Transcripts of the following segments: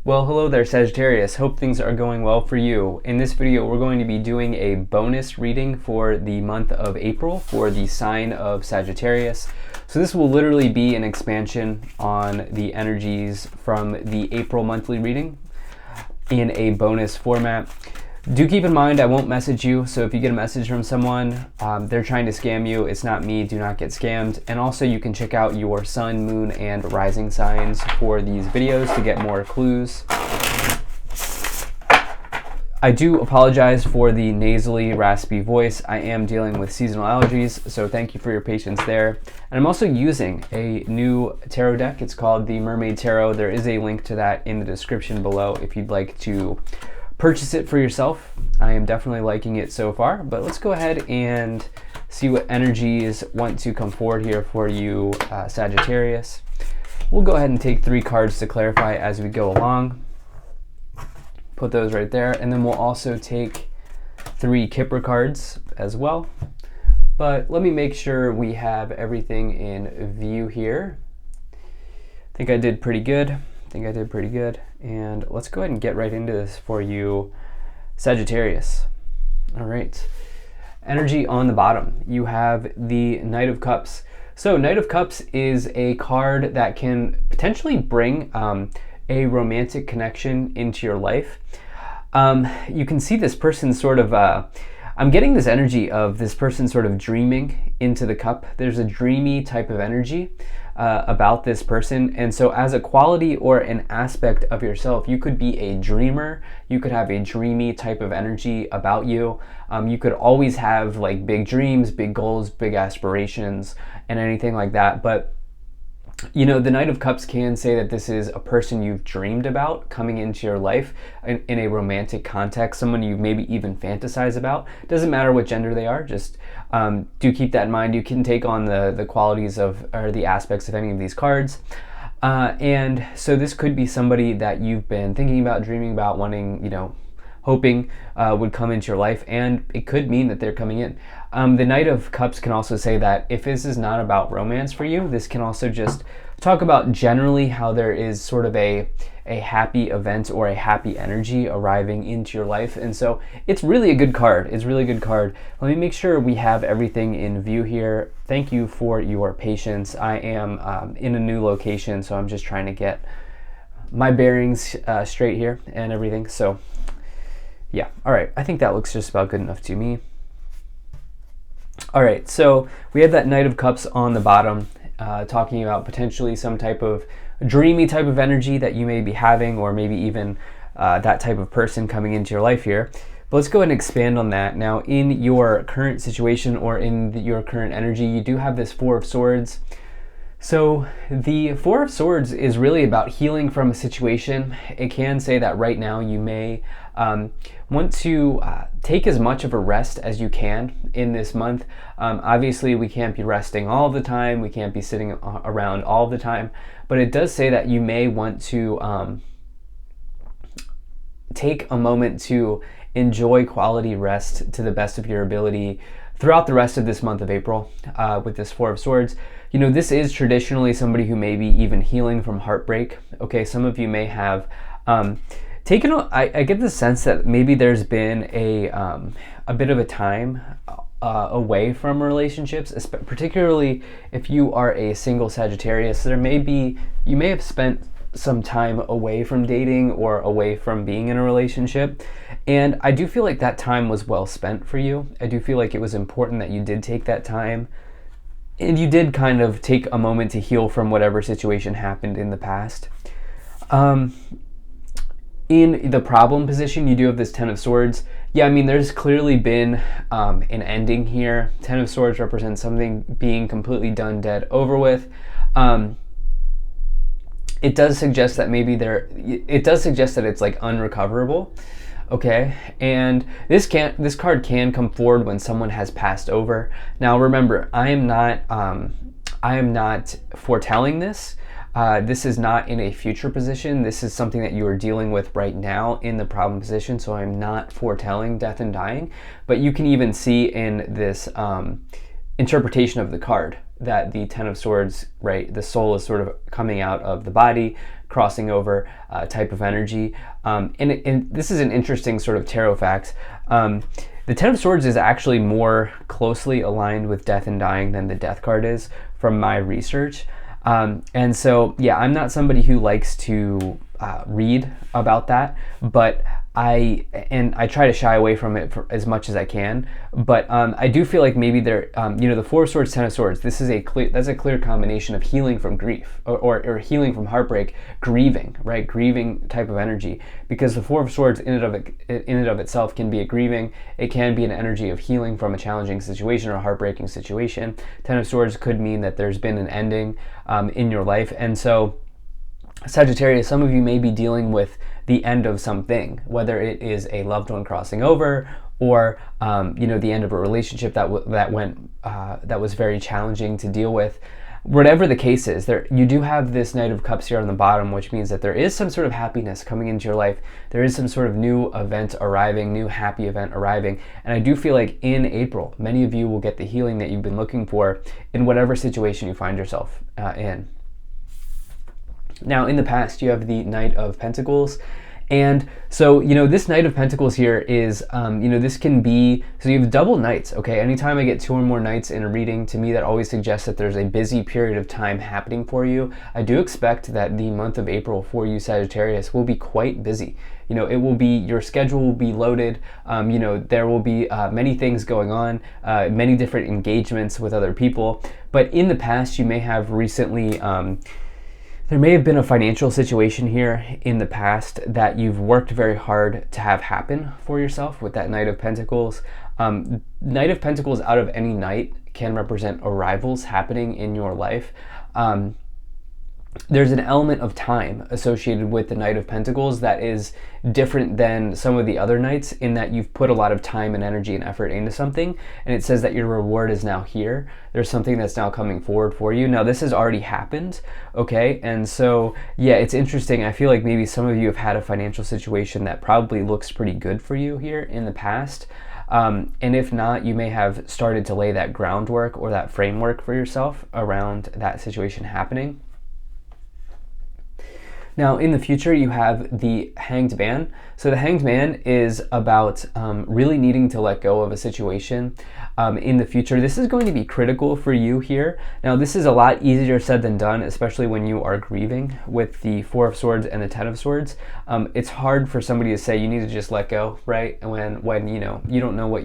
Well, hello there, Sagittarius. Hope things are going well for you. In this video, we're going to be doing a bonus reading for the month of April for the sign of Sagittarius. So this will literally be an expansion on the energies from the April monthly reading in a bonus format. Do keep in mind, I won't message you, so if you get a message from someone, they're trying to scam you, it's not me, do not get scammed. And also you can check out your sun, moon, and rising signs for these videos to get more clues. I do apologize for the nasally, raspy voice. I am dealing with seasonal allergies, so thank you for your patience there. And I'm also using a new tarot deck. It's called the Mermaid Tarot. There is a link to that in the description below if you'd like to purchase it for yourself. I am definitely liking it so far, but let's go ahead and see what energies want to come forward here for you, Sagittarius. We'll go ahead and take 3 cards to clarify as we go along. Put those right there, and then we'll also take 3 Kipper cards as well. But let me make sure we have everything in view here. I think I did pretty good. And let's go ahead and get right into this for you, Sagittarius. All right. Energy on the bottom. You have the Knight of Cups. So Knight of Cups is a card that can potentially bring a romantic connection into your life. You can see this person sort of, I'm getting this energy of this person sort of dreaming into the cup. There's a dreamy type of energy about this person. And so as a quality or an aspect of yourself, you could be a dreamer. You could have a dreamy type of energy about you. You could always have like big dreams, big goals, big aspirations, and anything like that. But you know, the Knight of Cups can say that this is a person you've dreamed about coming into your life in a romantic context, someone you maybe even fantasize about. Doesn't matter what gender they are, just do keep that in mind. You can take on the qualities of, or the aspects of any of these cards. And so this could be somebody that you've been thinking about, dreaming about, wanting, you know, hoping would come into your life, and it could mean that they're coming in. The Knight of Cups can also say that if this is not about romance for you, this can also just talk about generally how there is sort of a happy event or a happy energy arriving into your life. And so it's really a good card. It's really a good card. Let me make sure we have everything in view here. Thank you for your patience. I am in a new location, so I'm just trying to get my bearings straight here and everything. So yeah, all right, I think that looks just about good enough to me. All right, so we have that Knight of Cups on the bottom, talking about potentially some type of dreamy type of energy that you may be having, or maybe even that type of person coming into your life here. But let's go ahead and expand on that. Now, in your current situation or in your current energy, you do have this 4 of Swords. So the 4 of Swords is really about healing from a situation. It can say that right now you may want to take as much of a rest as you can in this month. Obviously, we can't be resting all the time. We can't be sitting around all the time. But it does say that you may want to take a moment to enjoy quality rest to the best of your ability throughout the rest of this month of April with this 4 of Swords. You know, this is traditionally somebody who may be even healing from heartbreak. Okay, some of you may have taken, I get the sense that maybe there's been a bit of a time away from relationships, particularly if you are a single Sagittarius. You may have spent some time away from dating or away from being in a relationship. And I do feel like that time was well spent for you. I do feel like it was important that you did take that time. And you did kind of take a moment to heal from whatever situation happened in the past. In the problem position, you do have this 10 of Swords. Yeah, I mean, there's clearly been an ending here. 10 of Swords represents something being completely done, dead, over with. It does suggest that maybe it's like unrecoverable. Okay, and this card can come forward when someone has passed over. Now remember, I am not foretelling this. This is not in a future position. This is something that you are dealing with right now in the problem position. So I'm not foretelling death and dying, but you can even see in this interpretation of the card that the 10 of Swords, right, the soul is sort of coming out of the body crossing over type of energy. And this is an interesting sort of tarot fact. The Ten of Swords is actually more closely aligned with death and dying than the Death card is from my research. And so, yeah, I'm not somebody who likes to read about that, but I try to shy away from it as much as I can. But I do feel like maybe there, the Four of Swords, Ten of Swords, that's a clear combination of healing from grief or healing from heartbreak, grieving, right? Grieving type of energy, because the Four of Swords in and of itself can be a grieving. It can be an energy of healing from a challenging situation or a heartbreaking situation. Ten of Swords could mean that there's been an ending in your life. And so Sagittarius, some of you may be dealing with the end of something, whether it is a loved one crossing over or the end of a relationship that was very challenging to deal with. Whatever the case is, you do have this Knight of Cups here on the bottom, which means that there is some sort of happiness coming into your life. There is some sort of new event arriving, new happy event arriving. And I do feel like in April, many of you will get the healing that you've been looking for in whatever situation you find yourself in. Now, in the past, you have the Knight of Pentacles. And so, this Knight of Pentacles here is, this can be, so you have double knights, okay? Anytime I get 2 or more knights in a reading, to me, that always suggests that there's a busy period of time happening for you. I do expect that the month of April for you, Sagittarius, will be quite busy. It will be, your schedule will be loaded. There will be many things going on, many different engagements with other people. But in the past, you may have recently, there may have been a financial situation here in the past that you've worked very hard to have happen for yourself with that Knight of Pentacles. Knight of Pentacles out of any knight can represent arrivals happening in your life. There's an element of time associated with the Knight of Pentacles that is different than some of the other knights, in that you've put a lot of time and energy and effort into something, and it says that your reward is now here. There's something that's now coming forward for you. Now, this has already happened, okay? And so, yeah, it's interesting. I feel like maybe some of you have had a financial situation that probably looks pretty good for you here in the past. And if not, you may have started to lay that groundwork or that framework for yourself around that situation happening. Now, in the future, you have the Hanged Man. So the Hanged Man is about really needing to let go of a situation in the future. This is going to be critical for you here. Now, this is a lot easier said than done, especially when you are grieving with the Four of Swords and the Ten of Swords. It's hard for somebody to say you need to just let go, right? When you don't know what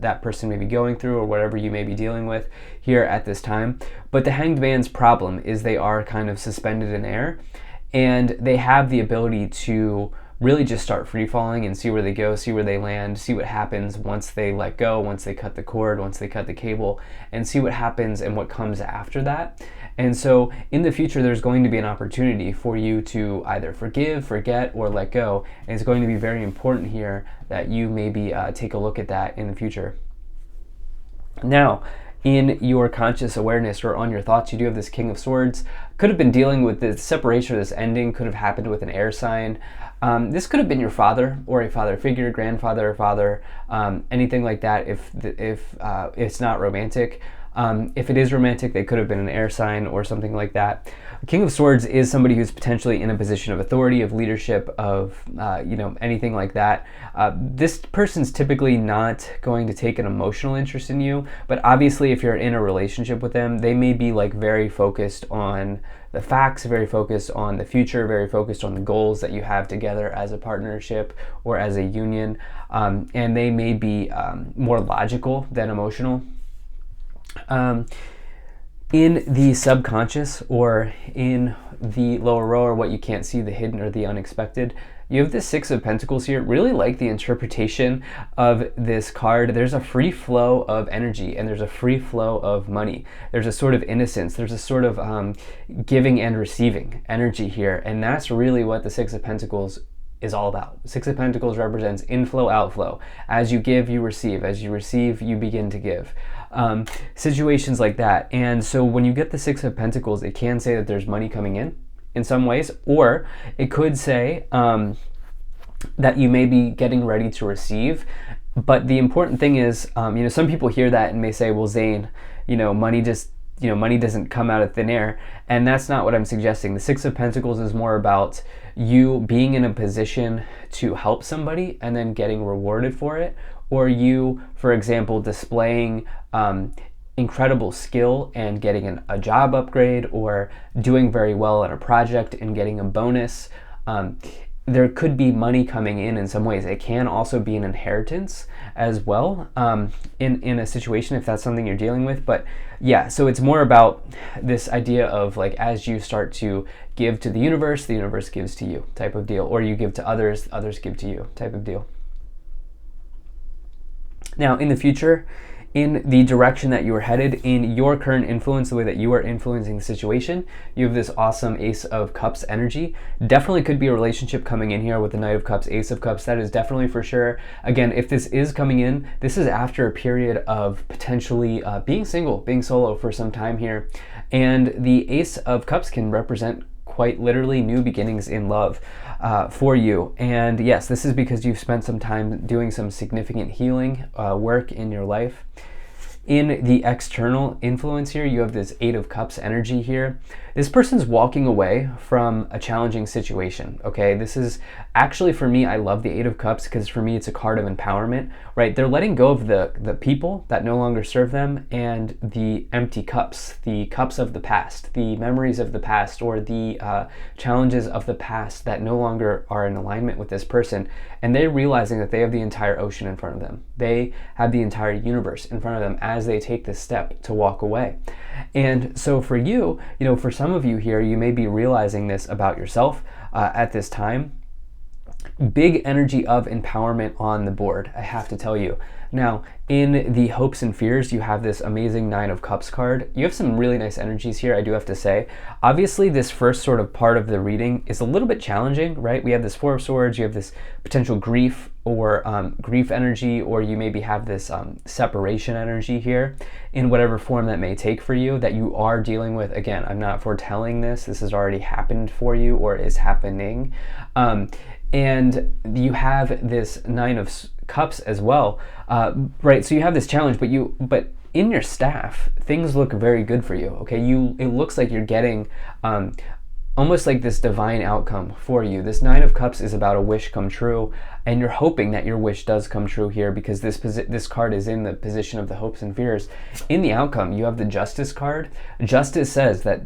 that person may be going through or whatever you may be dealing with here at this time. But the Hanged Man's problem is they are kind of suspended in air. And they have the ability to really just start free falling and see where they go, see where they land, see what happens once they let go, once they cut the cord, once they cut the cable, and see what happens and what comes after that. And so in the future, there's going to be an opportunity for you to either forgive, forget, or let go. And it's going to be very important here that you maybe take a look at that in the future. Now, in your conscious awareness or on your thoughts, you do have this King of Swords. Could have been dealing with this separation or this ending, could have happened with an air sign. This could have been your father or a father figure, grandfather, father, anything like that if it's not romantic. If it is romantic, they could have been an air sign or something like that. King of Swords is somebody who's potentially in a position of authority, of leadership, of anything like that. This person's typically not going to take an emotional interest in you, but obviously if you're in a relationship with them, they may be like very focused on the facts, very focused on the future, very focused on the goals that you have together as a partnership or as a union, and they may be more logical than emotional. In the subconscious or in the lower row, or what you can't see, the hidden or the unexpected, you have the Six of Pentacles here. Really like the interpretation of this card. There's a free flow of energy and there's a free flow of money. There's a sort of innocence. There's a sort of giving and receiving energy here. And that's really what the Six of Pentacles is all about. Six of Pentacles represents inflow, outflow. As you give, you receive. As you receive, you begin to give. Situations like that. And so when you get the Six of Pentacles, it can say that there's money coming in some ways, or it could say that you may be getting ready to receive. But the important thing is, some people hear that and may say, well, Zane, money just money doesn't come out of thin air, and that's not what I'm suggesting. The Six of Pentacles is more about you being in a position to help somebody and then getting rewarded for it, or you, for example, displaying incredible skill and getting a job upgrade, or doing very well at a project and getting a bonus. There could be money coming in some ways. It can also be an inheritance as well, in a situation, if that's something you're dealing with. But yeah, so it's more about this idea of like, as you start to give to the universe gives to you type of deal, or you give to others give to you type of deal. Now, in the future, in the direction that you are headed, in your current influence, the way that you are influencing the situation, you have this awesome Ace of Cups energy. Definitely could be a relationship coming in here with the Knight of Cups, Ace of Cups. That is definitely for sure. Again, if this is coming in, this is after a period of potentially being single, being solo for some time here. And the Ace of Cups can represent quite literally new beginnings in love for you. And yes, this is because you've spent some time doing some significant healing work in your life. In the external influence here, you have this Eight of Cups energy here. This person's walking away from a challenging situation, okay? This is actually, for me, I love the Eight of Cups because for me, it's a card of empowerment, right? They're letting go of the people that no longer serve them, and the empty cups, the cups of the past, the memories of the past, or the challenges of the past that no longer are in alignment with this person. And they're realizing that they have the entire ocean in front of them. They have the entire universe in front of them as they take this step to walk away. And so for you, for some of you here, you may be realizing this about yourself at this time. Big energy of empowerment on the board, I have to tell you. Now, in the hopes and fears, you have this amazing Nine of Cups card. You have some really nice energies here, I do have to say. Obviously, this first sort of part of the reading is a little bit challenging, right? We have this Four of Swords, you have this potential grief or grief energy, or you maybe have this separation energy here in whatever form that may take for you that you are dealing with. Again, I'm not foretelling this. This has already happened for you or is happening. And you have this Nine of Cups as well, right? So you have this challenge, but in your staff, things look very good for you. Okay, it looks like you're getting almost like this divine outcome for you. This Nine of Cups is about a wish come true, and you're hoping that your wish does come true here because this card is in the position of the hopes and fears. In the outcome, you have the Justice card. Justice says that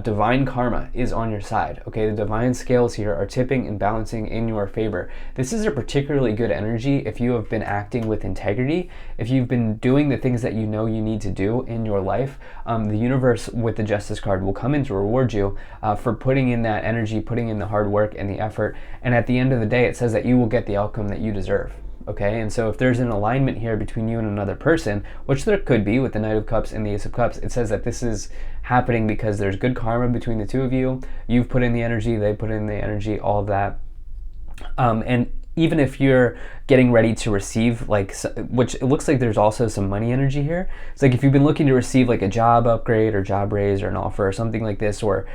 divine karma is on your side, okay? The divine scales here are tipping and balancing in your favor. This is a particularly good energy if you have been acting with integrity, if you've been doing the things that you know you need to do in your life. The universe with the Justice card will come in to reward you for putting in that energy, putting in the hard work and the effort, and at the end of the day, it says that you will get the outcome that you deserve. Okay, and so if there's an alignment here between you and another person, which there could be with the Knight of Cups and the Ace of Cups, it says that this is happening because there's good karma between the two of you. You've put in the energy, they put in the energy, all of that. And even if you're getting ready to receive, which it looks like there's also some money energy here. It's like if you've been looking to receive like a job upgrade or job raise or an offer or something like this, or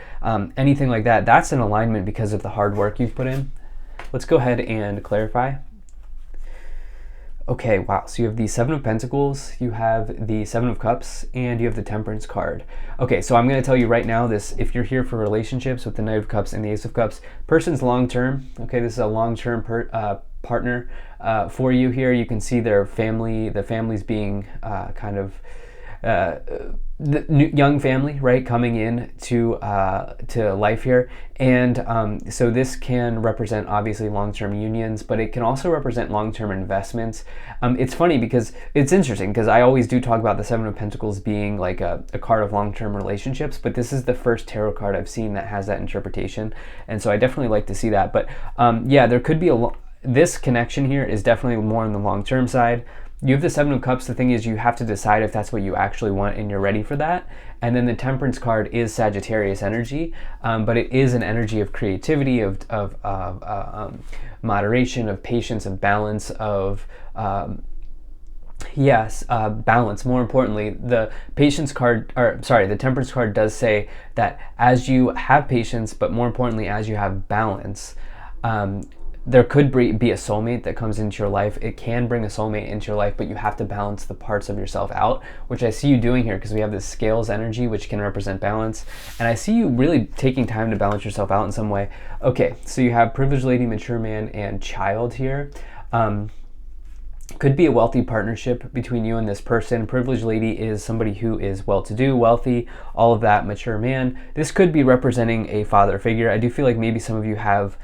anything like that, that's an alignment because of the hard work you've put in. Let's go ahead and clarify. Okay, wow, so you have the Seven of Pentacles, you have the Seven of Cups, and you have the Temperance card. Okay, so I'm going to tell you right now this, if you're here for relationships with the Knight of Cups and the Ace of Cups, person's long-term, okay, this is a long-term partner for you here. You can see their family, the family's being kind of the young family, right, coming in to life here. And so this can represent obviously long-term unions, but it can also represent long-term investments. It's funny because it's interesting because I always do talk about the Seven of Pentacles being like a card of long-term relationships, but this is the first tarot card I've seen that has that interpretation, and so I definitely like to see that. But yeah, there could be this connection here is definitely more on the long-term side. You have the Seven of Cups. The thing is, you have to decide if that's what you actually want and you're ready for that. And then the Temperance card is Sagittarius energy, but it is an energy of creativity, of moderation, of patience, of balance, of balance. More importantly, the Patience card, the Temperance card does say that as you have patience, but more importantly, as you have balance, there could be a soulmate that comes into your life. It can bring a soulmate into your life, but you have to balance the parts of yourself out, which I see you doing here because we have this scales energy, which can represent balance. And I see you really taking time to balance yourself out in some way. Okay, so you have privileged lady, mature man, and child here. Could be a wealthy partnership between you and this person. Privileged lady is somebody who is well-to-do, wealthy, all of that. Mature man, this could be representing a father figure. I do feel like maybe some of you have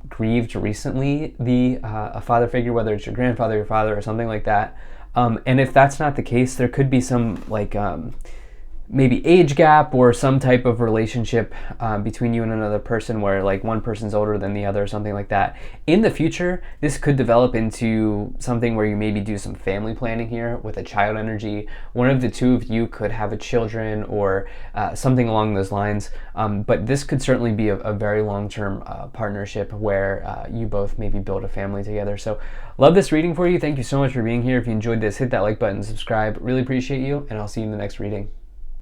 grieved recently a father figure, whether it's your grandfather, your father, or something like that. And if that's not the case, there could be some like maybe age gap or some type of relationship between you and another person where like one person's older than the other or something like that. In the future, this could develop into something where you maybe do some family planning here with a child energy. One of the two of you could have a children or something along those lines. But this could certainly be a very long-term partnership where you both maybe build a family together. So love this reading for you. Thank you so much for being here. If you enjoyed this, hit that like button, subscribe. Really appreciate you, and I'll see you in the next reading.